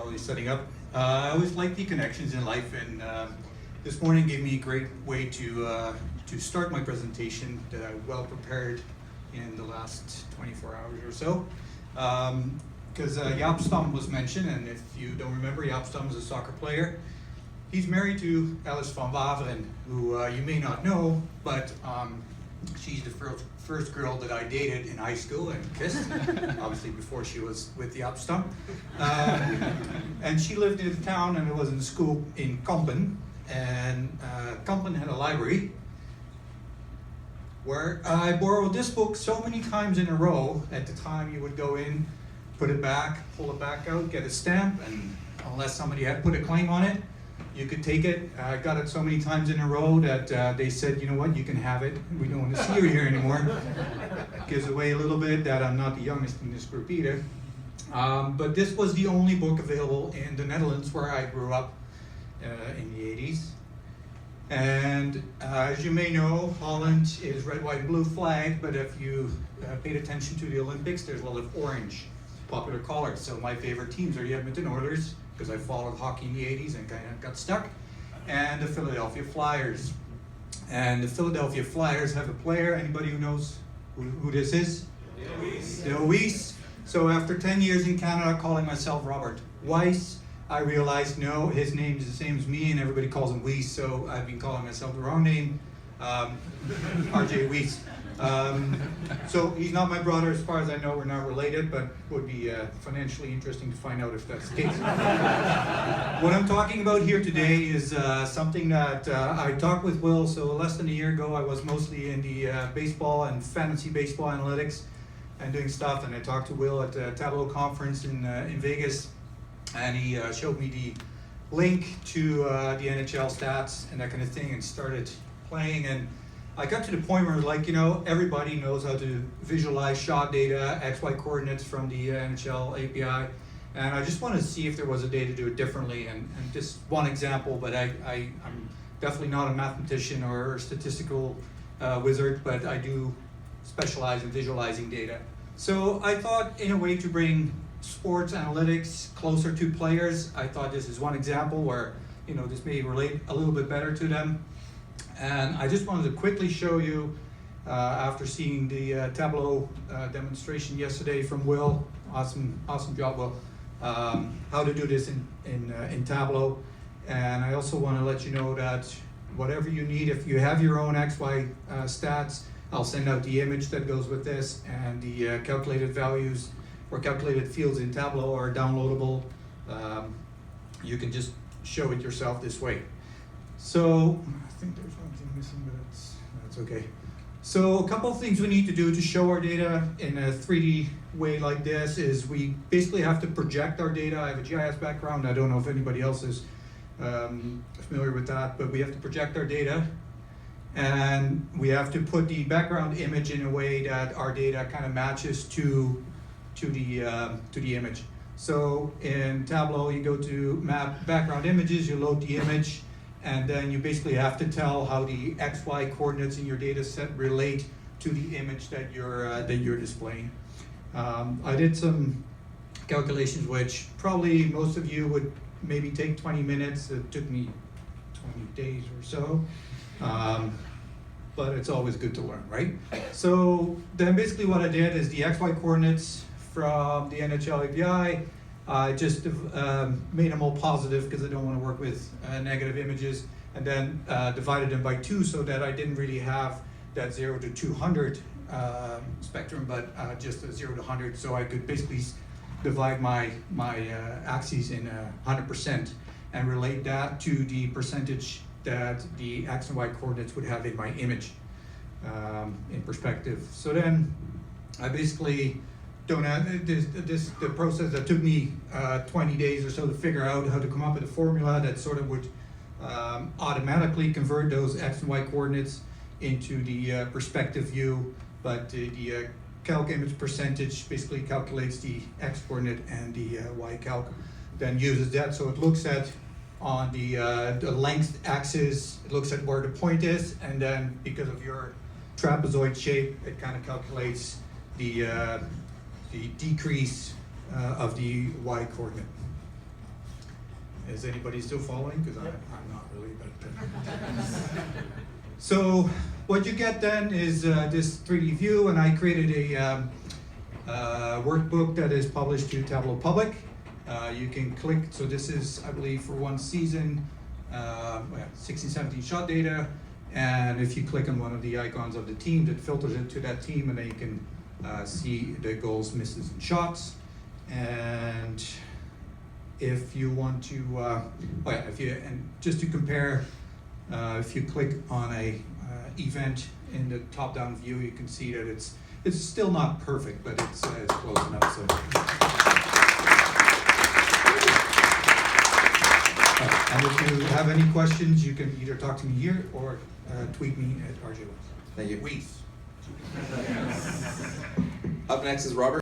while he's setting up. I always like the connections in life, and this morning gave me a great way to start my presentation that I well prepared in the last 24 hours or so. Because Jaap Stam was mentioned, and if you don't remember, Jaap Stam is a soccer player. He's married to Alice van Waveren, who you may not know, but she's the first girl that I dated in high school and kissed, obviously before she was with Jaap Stam. And she lived in town, and I was in school in Kampen, and Kampen had a library where I borrowed this book so many times in a row. At the time, you would go in, put it back, pull it back out, get a stamp, and unless somebody had put a claim on it, you could take it. I got it so many times in a row that they said, you know what, you can have it. We don't want to see you here anymore. Gives away a little bit that I'm not the youngest in this group either. But this was the only book available in the Netherlands where I grew up in the 80s. And as you may know, Holland is red, white, and blue flag, but if you paid attention to the Olympics, there's a lot of orange popular colors. So my favorite teams are the Edmonton Oilers, because I followed hockey in the 80s and kind of got stuck, and the Philadelphia Flyers. And the Philadelphia Flyers have a player, anybody who knows who this is? Dale Weise. So after 10 years in Canada calling myself Robert Weiss, I realized, no, his name is the same as me and everybody calls him Weiss, so I've been calling myself the wrong name, RJ Weiss. So he's not my brother, as far as I know. We're not related, but would be financially interesting to find out if that's the case. What I'm talking about here today is something that I talked with Will. So less than a year ago, I was mostly in the baseball and fantasy baseball analytics and doing stuff, and I talked to Will at the Tableau conference in Vegas, and he showed me the link to the NHL stats and that kind of thing, and started playing. And I got to the point where, like, you know, everybody knows how to visualize shot data, XY coordinates from the NHL API, and I just wanted to see if there was a way to do it differently. And just one example, but I'm definitely not a mathematician or statistical wizard, but I do specialize in visualizing data. So I thought, in a way to bring sports analytics closer to players, I thought this is one example where, you know, this may relate a little bit better to them. And I just wanted to quickly show you, after seeing the Tableau demonstration yesterday from Will, awesome job, Will, how to do this in Tableau. And I also want to let you know that whatever you need, if you have your own XY stats, I'll send out the image that goes with this, and the calculated values or calculated fields in Tableau are downloadable. You can just show it yourself this way. So I think there's one thing missing, but that's okay. So a couple of things we need to do to show our data in a 3D way like this is we basically have to project our data. I have a GIS background. I don't know if anybody else is familiar with that, but we have to project our data, and we have to put the background image in a way that our data kind of matches to the image. So in Tableau, you go to map background images, you load the image, and then you basically have to tell how the XY coordinates in your data set relate to the image that you're displaying. I did some calculations which probably most of you would maybe take 20 minutes. It took me 20 days or so. But it's always good to learn, right? So then basically what I did is the XY coordinates from the NHL API, I just made them all positive because I don't want to work with negative images, and then divided them by 2 so that I didn't really have that 0 to 200 spectrum, but just a 0 to 100, so I could basically divide my axes in 100% and relate that to the percentage that the X and Y coordinates would have in my image in perspective. So then I basically don't have the process that took me 20 days or so to figure out how to come up with a formula that sort of would automatically convert those X and Y coordinates into the perspective view, but the calc image percentage basically calculates the X coordinate, and the Y calc then uses that. So it looks at on the length axis, it looks at where the point is, and then because of your trapezoid shape, it kind of calculates the decrease of the Y coordinate. Is anybody still following? Because I'm not really, but. So what you get then is this 3D view, and I created a workbook that is published to Tableau Public. You can click, so this is, I believe, for one season, 16-17 shot data, and if you click on one of the icons of the team, it filters it to that team, and then you can see the goals, misses, and shots. And if you want to, just to compare, if you click on a event in the top-down view, you can see that it's still not perfect, but it's close enough. So. And if you have any questions, you can either talk to me here or tweet me at RJ West. Thank you. Weiss. Up next is Robert.